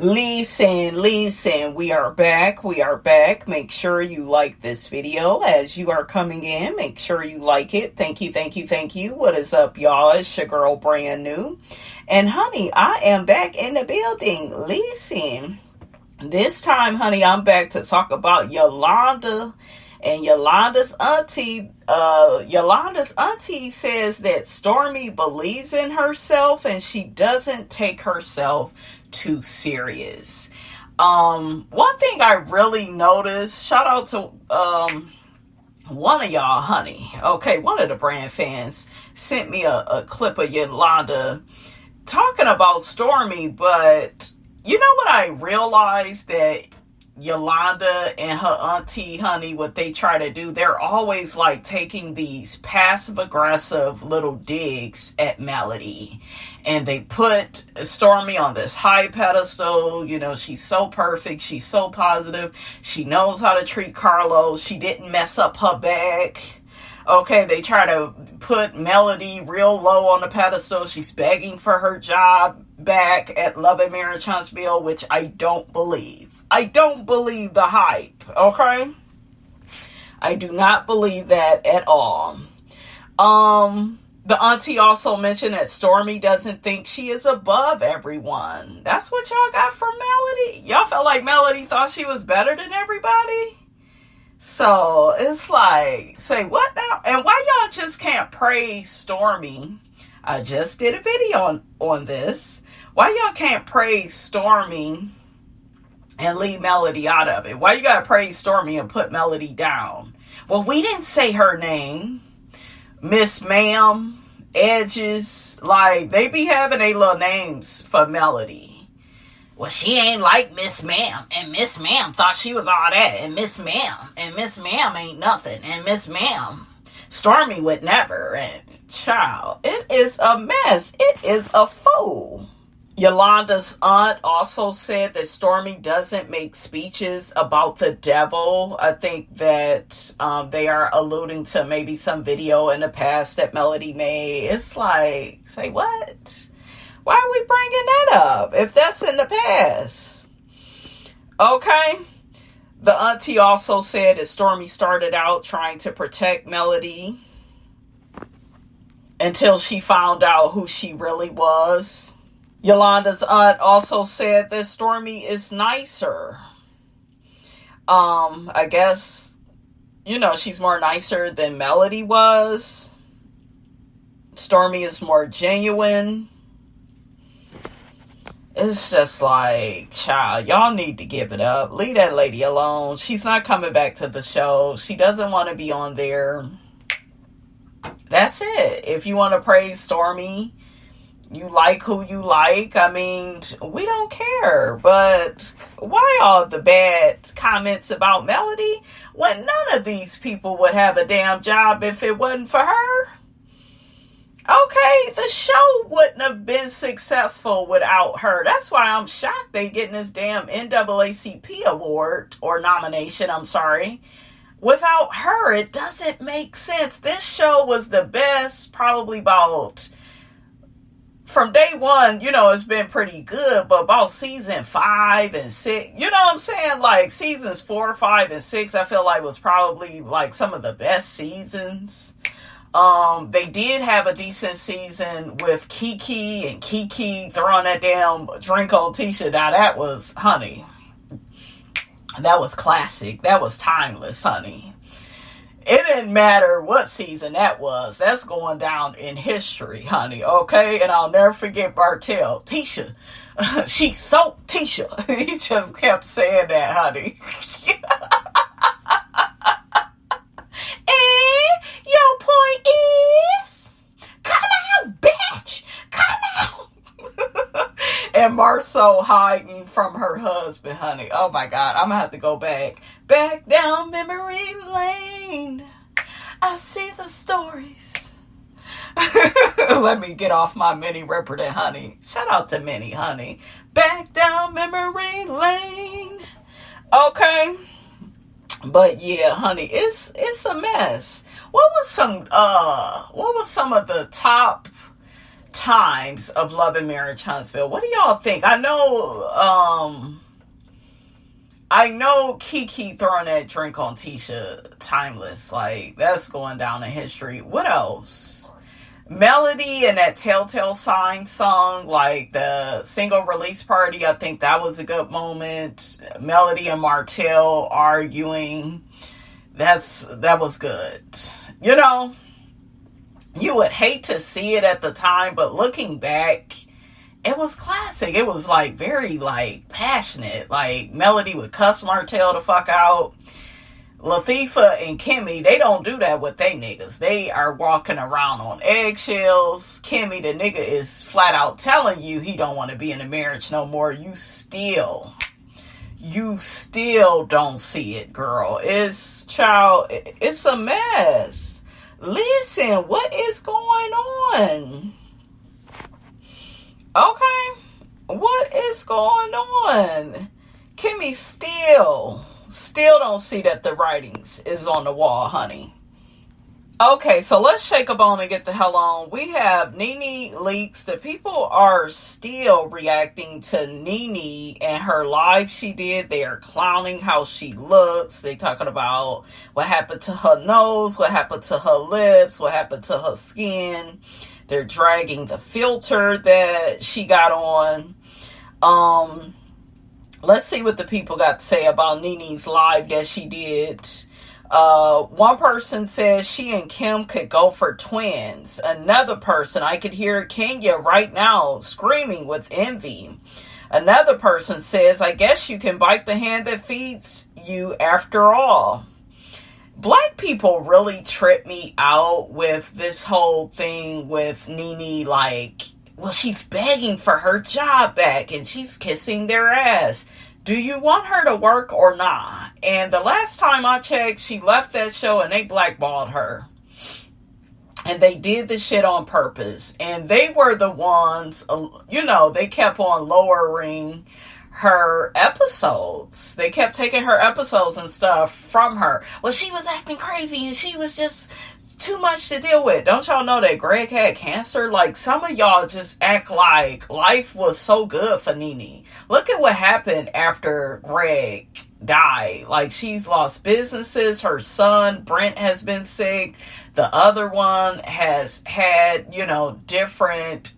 Listen, we are back. Make sure you like this video as you are coming in. Make sure you like it. Thank you. What is up, y'all? It's your girl, Brand New. And honey, I am back in the building. Listen, this time, honey, I'm back to talk about Yolanda. And Yolanda's auntie says that Stormi believes in herself and she doesn't take herself too serious. One thing I really noticed, shout out to one of y'all, honey. Okay, one of the brand fans sent me a clip of Yolanda talking about Stormi, but you know what I realized? That Yolanda and her auntie, honey, what they try to do, they're always like taking these passive aggressive little digs at Melody. And they put Stormi on this high pedestal. You know, she's so perfect. She's so positive. She knows how to treat Carlos. She didn't mess up her bag. Okay, they try to put Melody real low on the pedestal. She's begging for her job back at Love and Marriage Huntsville, which I don't believe. I don't believe the hype, okay? I do not believe that at all. The auntie also mentioned that Stormi doesn't think she is above everyone. That's what y'all got from Melody? Y'all felt like Melody thought she was better than everybody? So, it's like, say what now? And why y'all just can't praise Stormi? I just did a video on this. Why y'all can't praise Stormi and leave Melody out of it? Why you gotta praise Stormi and put Melody down? Well, we didn't say her name. Miss Ma'am, Edges, like, they be having a little names for Melody. Well, she ain't like Miss Ma'am, and Miss Ma'am thought she was all that, and Miss Ma'am ain't nothing, and Miss Ma'am, Stormi would never, and child, it is a mess. It is a fool. Yolanda's aunt also said that Stormi doesn't make speeches about the devil. I think that they are alluding to maybe some video in the past that Melody made. It's like, say what? Why are we bringing that up if that's in the past? Okay. The auntie also said that Stormi started out trying to protect Melody until she found out who she really was. Yolanda's aunt also said that Stormi is nicer. I guess, you know, she's more nicer than Melody was. Stormi is more genuine. It's just like, child, y'all need to give it up. Leave that lady alone. She's not coming back to the show. She doesn't want to be on there. That's it. If you want to praise Stormi, you like who you like. I mean, we don't care. But why all the bad comments about Melody when none of these people would have a damn job if it wasn't for her? Okay, the show wouldn't have been successful without her. That's why I'm shocked they getting this damn NAACP award or nomination, I'm sorry. Without her, it doesn't make sense. This show was the best probably about... From day one, you know, it's been pretty good, but about season 5 and 6, you know what I'm saying? Like seasons 4, 5, and 6, I feel like was probably like some of the best seasons. They did have a decent season with Kiki and Kiki throwing that damn drink on Tisha. Now that was, honey, that was classic. That was timeless, honey. It didn't matter what season that was. That's going down in history, honey, okay? And I'll never forget Bartell. Tisha. She soaked Tisha. He just kept saying that, honey. And your point is, come out, bitch. Come out. And Marceau hiding from her husband, honey. Oh, my God. I'm going to have to go back down memory lane. I see the stories. Let me get off my Minnie Riperton, honey. Shout out to Minnie, honey. Back down memory lane. Okay. But yeah, honey, it's a mess. What was some of the top times of Love and Marriage Huntsville. What do y'all think? I know Kiki throwing that drink on Tisha, timeless. Like, that's going down in history. What else? Melody and that Telltale Sign song, like the single release party, I think that was a good moment. Melody and Martell arguing. That was good. You know, you would hate to see it at the time, but looking back, it was classic. It was like very like passionate. Like Melody would cuss Martell the fuck out. Latifah and Kimmy, they don't do that with they niggas. They are walking around on eggshells. Kimmy, the nigga, is flat out telling you he don't want to be in a marriage no more. You still don't see it, girl. It's a mess. Listen, what is going on? Okay, what is going on? Kimmy still don't see that the writings is on the wall, honey. Okay, so let's shake a bone and get the hell on. We have Nene Leakes. The people are still reacting to Nene and her live she did. They are clowning how she looks. They talking about what happened to her nose, what happened to her lips, what happened to her skin. They're dragging the filter that she got on. Let's see what the people got to say about Nene's live that she did. One person says she and Kim could go for twins. Another person, I could hear Kenya right now screaming with envy. Another person says, I guess you can bite the hand that feeds you after all. Black people really trip me out with this whole thing with Nene, like, well, she's begging for her job back and she's kissing their ass. Do you want her to work or not? And the last time I checked, she left that show and they blackballed her. And they did the shit on purpose. And they were the ones, they kept on lowering her episodes. They kept taking her episodes and stuff from her. Well, she was acting crazy and she was just too much to deal with. Don't y'all know that Greg had cancer? Like, some of y'all just act like life was so good for Nene. Look at what happened after Greg died. Like, she's lost businesses. Her son, Brent, has been sick. The other one has had, different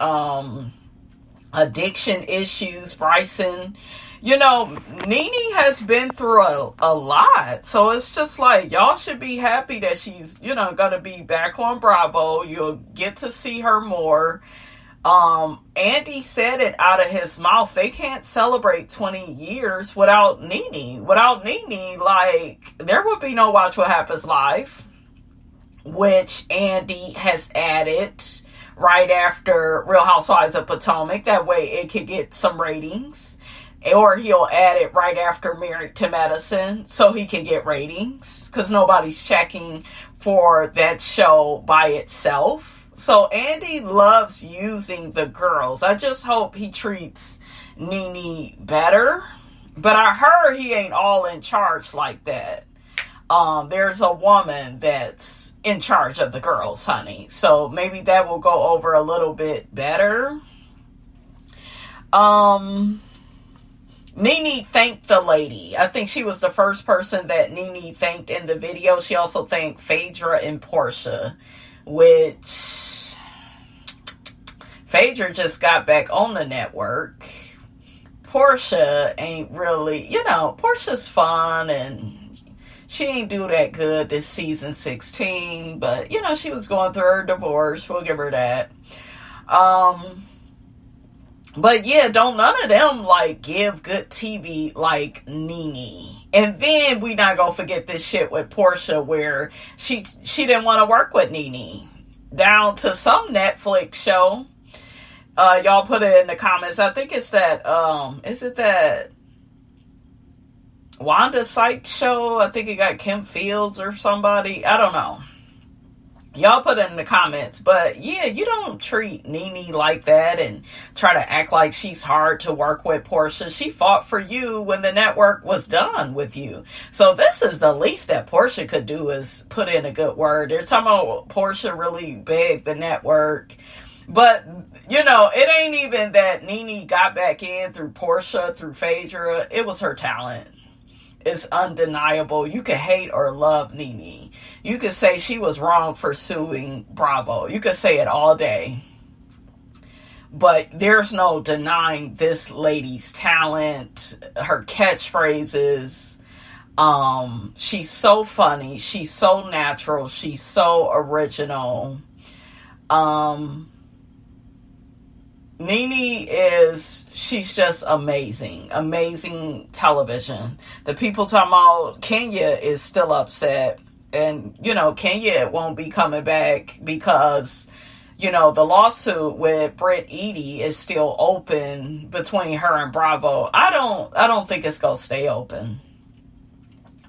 addiction issues. Bryson. Nene has been through a lot. So it's just like, y'all should be happy that she's, going to be back on Bravo. You'll get to see her more. Andy said it out of his mouth. They can't celebrate 20 years without Nene. Without Nene, like, there would be no Watch What Happens Live, which Andy has added right after Real Housewives of Potomac. That way it could get some ratings. Or he'll add it right after Married to Medicine so he can get ratings, because nobody's checking for that show by itself. So Andy loves using the girls. I just hope he treats Nene better. But I heard he ain't all in charge like that. There's a woman that's in charge of the girls, honey. So maybe that will go over a little bit better. Nene thanked the lady. I think she was the first person that Nene thanked in the video. She also thanked Phaedra and Portia, which Phaedra just got back on the network. Portia ain't really, Portia's fun and she ain't do that good this season 16, but she was going through her divorce. We'll give her that. But yeah, don't none of them like give good TV like Nene. And then we not gonna forget this shit with Portia where she didn't want to work with Nene. Down to some Netflix show. Y'all put it in the comments. I think it's that is it that Wanda Sykes show? I think it got Kim Fields or somebody. I don't know. Y'all put it in the comments. But yeah, you don't treat Nene like that and try to act like she's hard to work with, Portia. She fought for you when the network was done with you. So this is the least that Portia could do is put in a good word. They're talking about Portia really begged the network But, it ain't even that Nene got back in through Portia, through Phaedra. It was her talent. It's undeniable. You can hate or love Nene. You could say she was wrong for suing Bravo. You could say it all day. But there's no denying this lady's talent, her catchphrases. She's so funny. She's so natural. She's so original. Nene she's just amazing. Amazing television. The people talking about Kenya is still upset. And, Kenya won't be coming back because, the lawsuit with Britt Eady is still open between her and Bravo. I don't think it's going to stay open.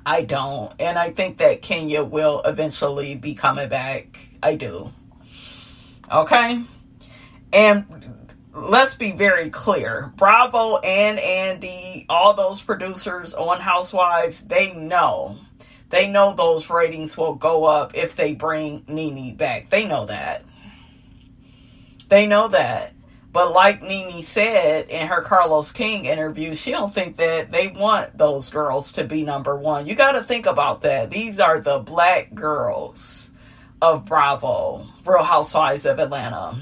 I don't. And I think that Kenya will eventually be coming back. I do. Okay? And let's be very clear. Bravo and Andy, all those producers on Housewives, they know those ratings will go up if they bring Nene back. They know that. But like Nene said in her Carlos King interview, she don't think that they want those girls to be number one. You got to think about that. These are the black girls of Bravo, Real Housewives of Atlanta.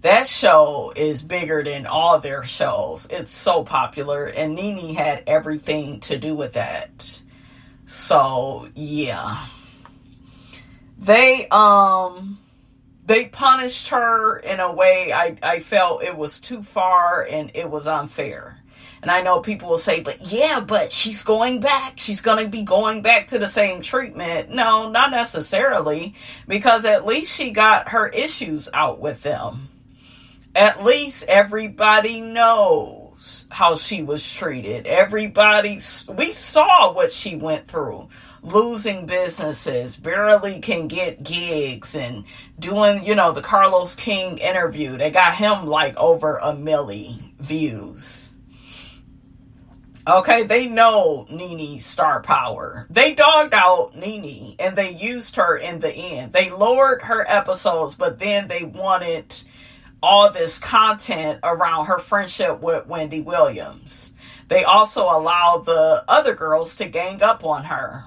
That show is bigger than all their shows. It's so popular, and Nene had everything to do with that. So, yeah. They punished her in a way I felt it was too far and it was unfair. And I know people will say, but she's going back. She's going to be going back to the same treatment. No, not necessarily, because at least she got her issues out with them. At least everybody knows how she was treated. We saw what she went through. Losing businesses, barely can get gigs, and doing, the Carlos King interview. They got him like over 1 million views. Okay, they know Nene's star power. They dogged out Nene, and they used her in the end. They lowered her episodes, but then they wanted all this content around her friendship with Wendy Williams. They also allowed the other girls to gang up on her.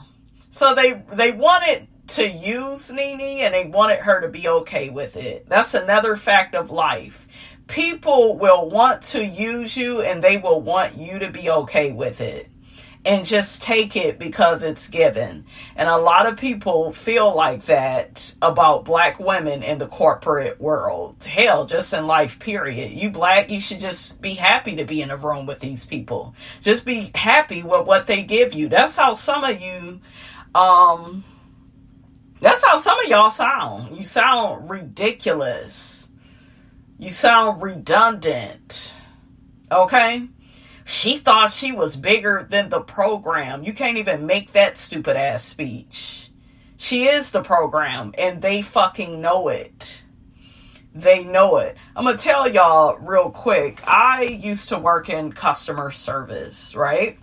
So they wanted to use Nene, and they wanted her to be okay with it. That's another fact of life. People will want to use you, and they will want you to be okay with it. And just take it because it's given. And a lot of people feel like that about black women in the corporate world. Hell, just in life, period. You black, you should just be happy to be in a room with these people. Just be happy with what they give you. That's how some of you... that's how some of y'all sound. You sound ridiculous. You sound redundant. Okay? She thought she was bigger than the program. You can't even make that stupid ass speech. She is the program, and they fucking know it. They know it. I'm going to tell y'all real quick. I used to work in customer service, right?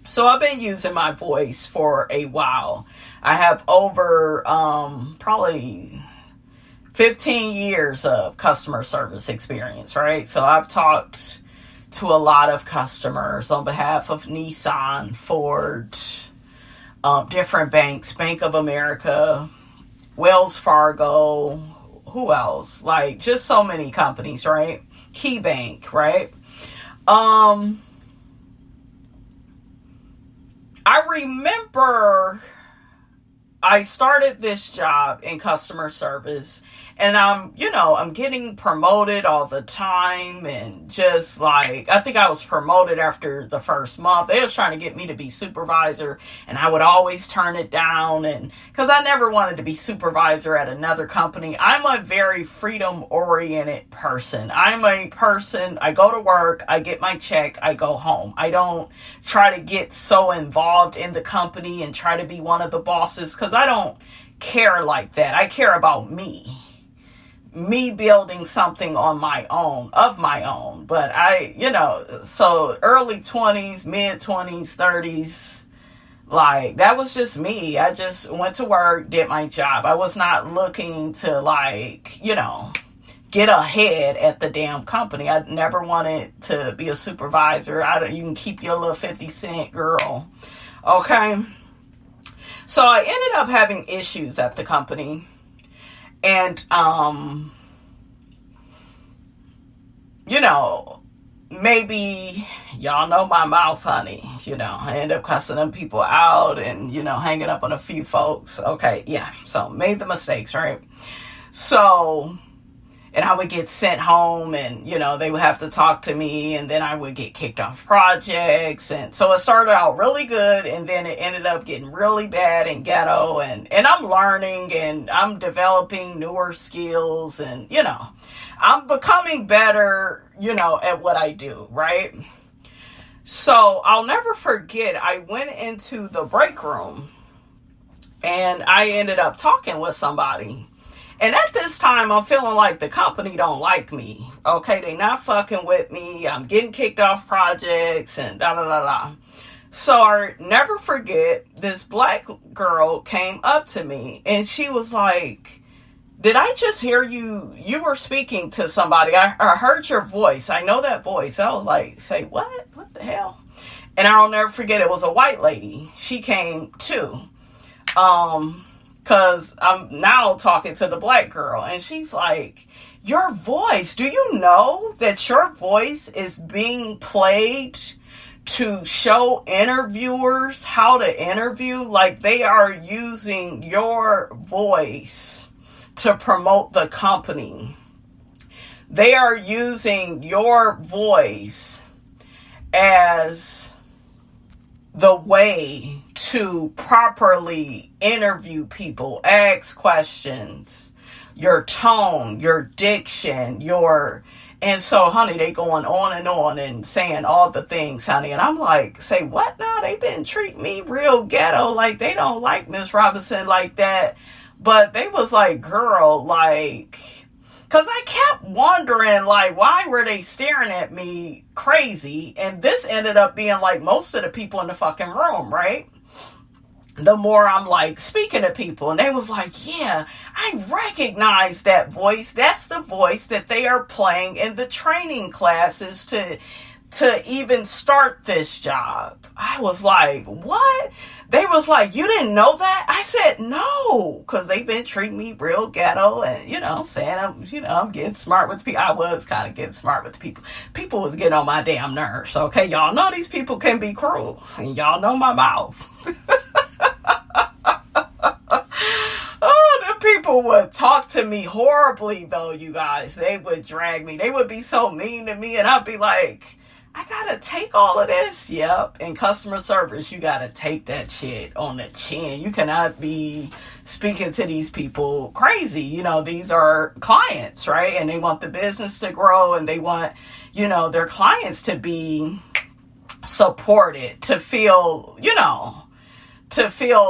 So I've been using my voice for a while. I have over probably 15 years of customer service experience, right? So I've talked to a lot of customers on behalf of Nissan, Ford, different banks, Bank of America, Wells Fargo, who else? Like, just so many companies, right? Key Bank, right? I remember I started this job in customer service, and I'm getting promoted all the time, and just like, I think I was promoted after the first month. They was trying to get me to be supervisor, and I would always turn it down, and because I never wanted to be supervisor at another company. I'm a very freedom-oriented person. I'm a person, I go to work, I get my check, I go home. I don't try to get so involved in the company and try to be one of the bosses, because I don't care like that. I care about me building something on my own, of my own. But so early 20s, mid 20s, 30s, Like, that was just me. I just went to work, did my job. I was not looking to, like, get ahead at the damn company. I never wanted to be a supervisor. You can keep your little 50 cent, girl. Okay? So I ended up having issues at the company. And, maybe y'all know my mouth, honey. I end up cussing them people out and, hanging up on a few folks. Okay, yeah. So made the mistakes, right? So, and I would get sent home and, they would have to talk to me, and then I would get kicked off projects. And so it started out really good, and then it ended up getting really bad and ghetto, and I'm learning and I'm developing newer skills, and, I'm becoming better, at what I do, right? So I'll never forget, I went into the break room and I ended up talking with somebody. And at this time, I'm feeling like the company don't like me. Okay, they not fucking with me. I'm getting kicked off projects and da-da-da-da. So I never forget, this black girl came up to me and she was like, did I just hear you were speaking to somebody? I heard your voice. I know that voice. I was like, say what? What the hell? And I'll never forget, it was a white lady. She came too. Because I'm now talking to the black girl. And she's like, your voice, do you know that your voice is being played to show interviewers how to interview? Like, they are using your voice to promote the company. They are using your voice as the way to properly interview people, ask questions, your tone, your diction, and so, honey, they going on and saying all the things, honey. And I'm like, say what now? They been treating me real ghetto. Like, they don't like Miss Robinson like that. But they was like, girl, like, because I kept wondering, like, why were they staring at me crazy? And this ended up being, like, most of the people in the fucking room, right? The more I'm, like, speaking to people. And they was like, yeah, I recognize that voice. That's the voice that they are playing in the training classes to even start this job. I was like, what? They was like, you didn't know that? I said, no, because they've been treating me real ghetto and, saying I'm getting smart with people. I was kind of getting smart with people. People was getting on my damn nerves. Okay, y'all know these people can be cruel, and y'all know my mouth. Oh, the people would talk to me horribly, though, you guys. They would drag me. They would be so mean to me, and I'd be like, I gotta take all of this. Yep. In customer service, you gotta take that shit on the chin. You cannot be speaking to these people crazy. These are clients, right? And they want the business to grow, and they want, their clients to be supported, to feel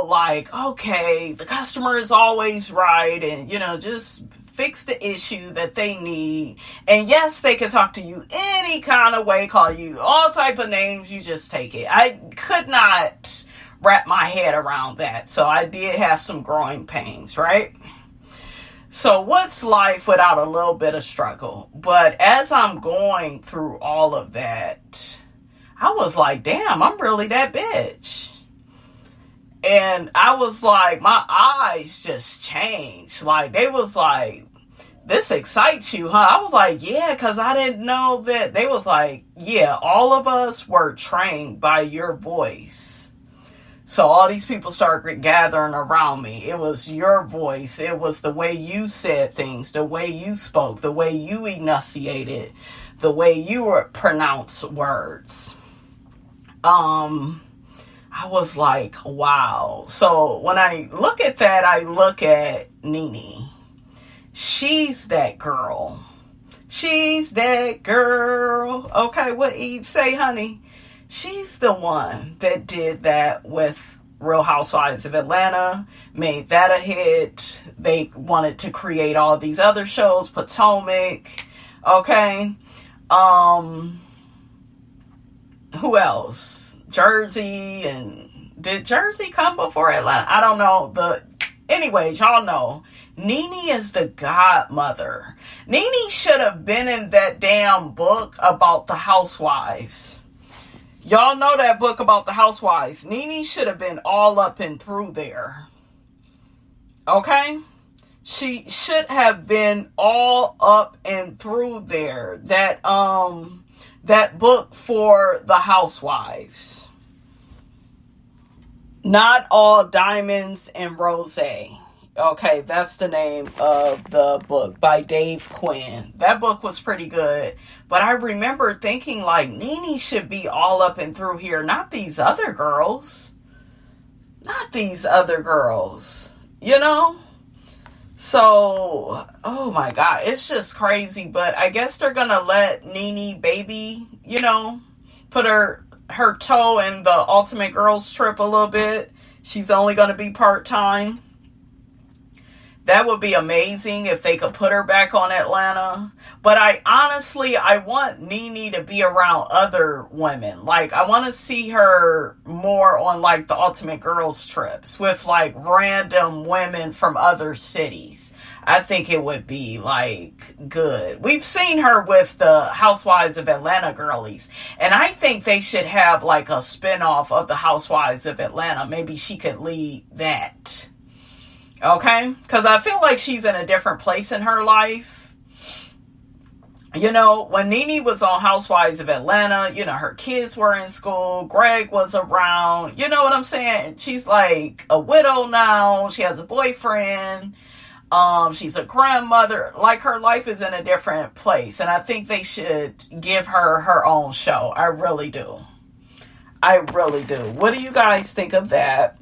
like, okay, the customer is always right, and, just fix the issue that they need. And yes, they can talk to you any kind of way, call you all type of names, you just take it. I could not wrap my head around that. So I did have some growing pains, right? So what's life without a little bit of struggle? But as I'm going through all of that, I was like, damn, I'm really that bitch. And I was like, my eyes just changed. Like, they was like, this excites you, huh? I was like, yeah, because I didn't know that. They was like, yeah, all of us were trained by your voice. So all these people started gathering around me. It was your voice. It was the way you said things, the way you spoke, the way you enunciated, the way you would pronounce words. I was like, wow. So when I look at that, I look at Nene. She's that girl. She's that girl. Okay, what Eve say, honey? She's the one that did that with Real Housewives of Atlanta, made that a hit. They wanted to create all these other shows, Potomac. Okay. Who else? Jersey and Did Jersey come before Atlanta? I don't know. Anyways, y'all know. Nene is the godmother. Nene should have been in that damn book about the housewives. Y'all know that book about the housewives. Nene should have been all up and through there. Okay? She should have been all up and through there. That book for the housewives. Not All Diamonds and Rosé. Okay, that's the name of the book by Dave Quinn. That book was pretty good. But I remember thinking like, Nene should be all up and through here. Not these other girls. Not these other girls. You know? So, oh my God, it's just crazy. But I guess they're going to let Nene baby, you know, put her toe in the Ultimate Girls Trip a little bit. She's only going to be part-time. That would be amazing if they could put her back on Atlanta. But I want Nene to be around other women. Like, I want to see her more on, like, the Ultimate Girls trips with, like, random women from other cities. I think it would be, like, good. We've seen her with the Housewives of Atlanta girlies. And I think they should have, like, a spinoff of the Housewives of Atlanta. Maybe she could lead that. Okay? Because I feel like she's in a different place in her life. You know, when Nene was on Housewives of Atlanta, you know, her kids were in school. Greg was around. You know what I'm saying? She's like a widow now. She has a boyfriend. She's a grandmother. Like, her life is in a different place. And I think they should give her her own show. I really do. I really do. What do you guys think of that?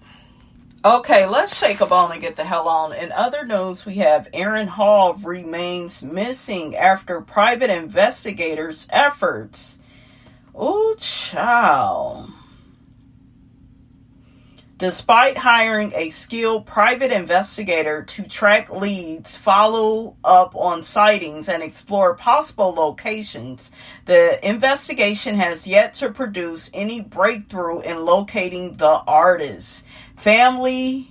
Okay, let's shake a bone and get the hell on. In other news, we have Aaron Hall remains missing after private investigators' efforts. Ooh, child. Despite hiring a skilled private investigator to track leads, follow up on sightings, and explore possible locations, the investigation has yet to produce any breakthrough in locating the artist. Family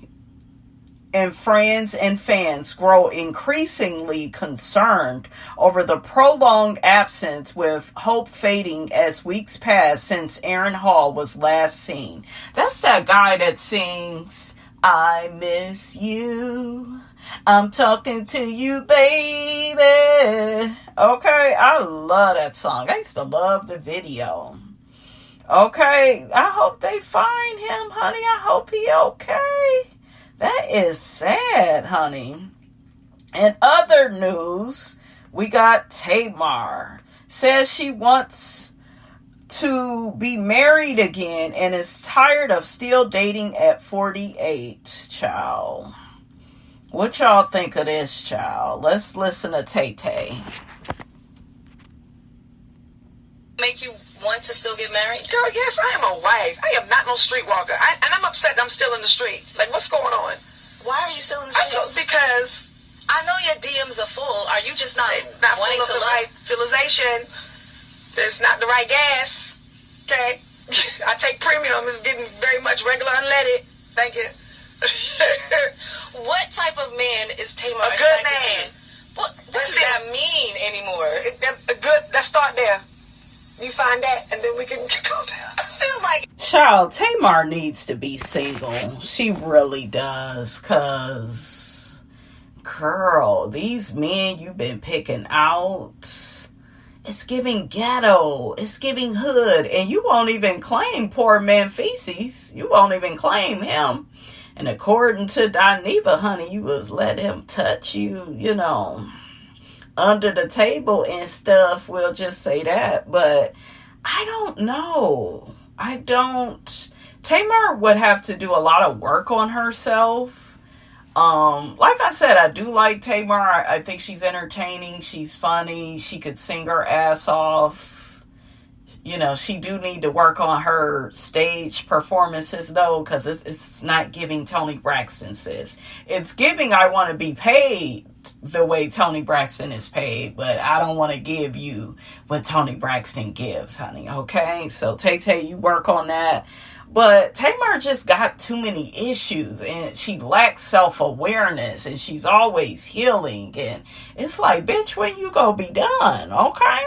and friends and fans grow increasingly concerned over the prolonged absence, with hope fading as weeks pass since Aaron Hall was last seen. That's that guy that sings, "I miss you, I'm talking to you, baby." Okay, I love that song. I used to love the video. Okay, I hope they find him, honey. I hope he okay. That is sad, honey. In other news, we got Tamar. Says she wants to be married again and is tired of still dating at 48, child. What y'all think of this, child? Let's listen to Tay-Tay. Make you want to still get married? Girl, yes, I am a wife. I am not no streetwalker. And I'm upset that I'm still in the street. Like, what's going on? Why are you still in the streets? Because I know your DMs are full. Are you just not wanting full of to the love? right fertilization. There's not the right gas. Okay? I take premium. It's getting very much regular unleaded. Thank you. What type of man is Tamar? A good man. What does that mean anymore? Let's start there. You find that, and then we can go down. She's like, child, Tamar needs to be single. She really does, cause, girl, these men you've been picking out, it's giving ghetto, it's giving hood, and you won't even claim poor man feces. You won't even claim him. And according to Dineva, honey, you was let him touch you, you know, under the table and stuff. We'll just say that. But I don't know. Tamar would have to do a lot of work on herself. Like I said, I do like Tamar. I think she's entertaining. She's funny. She could sing her ass off. You know, she do need to work on her stage performances, though, because it's not giving Toni Braxton, sis. It's giving I want to be paid. the way Toni Braxton is paid, but I don't want to give you what Toni Braxton gives, honey. Okay, so Tay, you work on that. But Tamar just got too many issues, and she lacks self-awareness, and she's always healing, and it's like, bitch, when you gonna be done? Okay,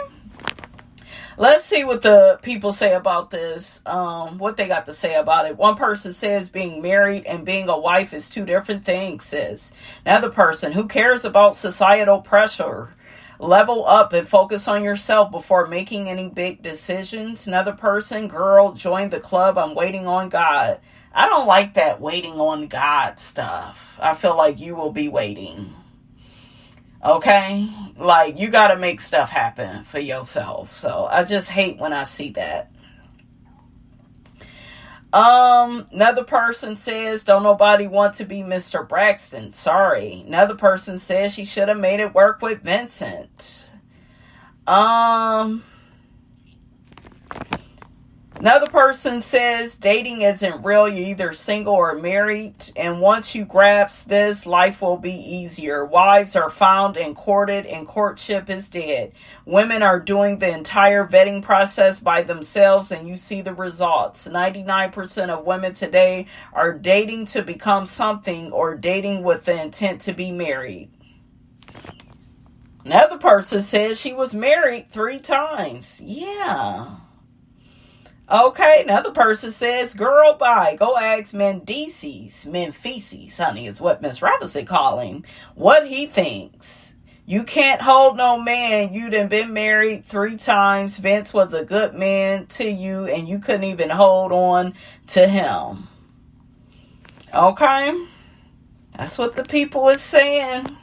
let's see what the people say about this, what they got to say about it. One person says being married and being a wife is two different things, says. Another person, who cares about societal pressure? Level up and focus on yourself before making any big decisions. Another person, girl, join the club. I'm waiting on God. I don't like that waiting on God stuff. I feel like you will be waiting. Okay? Like, you got to make stuff happen for yourself. So I just hate when I see that. Another person says, don't nobody want to be Mr. Braxton. Sorry. Another person says she should have made it work with Vincent. Another person says dating isn't real. You're either single or married. And once you grasp this, life will be easier. Wives are found and courted, and courtship is dead. Women are doing the entire vetting process by themselves, and you see the results. 99% of women today are dating to become something or dating with the intent to be married. Another person says she was married 3 times. Yeah. Okay, another person says, girl, bye. Go ask Menfeces, honey, is what Miss Robinson call him, what he thinks. You can't hold no man. You done been married 3 times. Vince was a good man to you, and you couldn't even hold on to him. Okay? That's what the people is saying.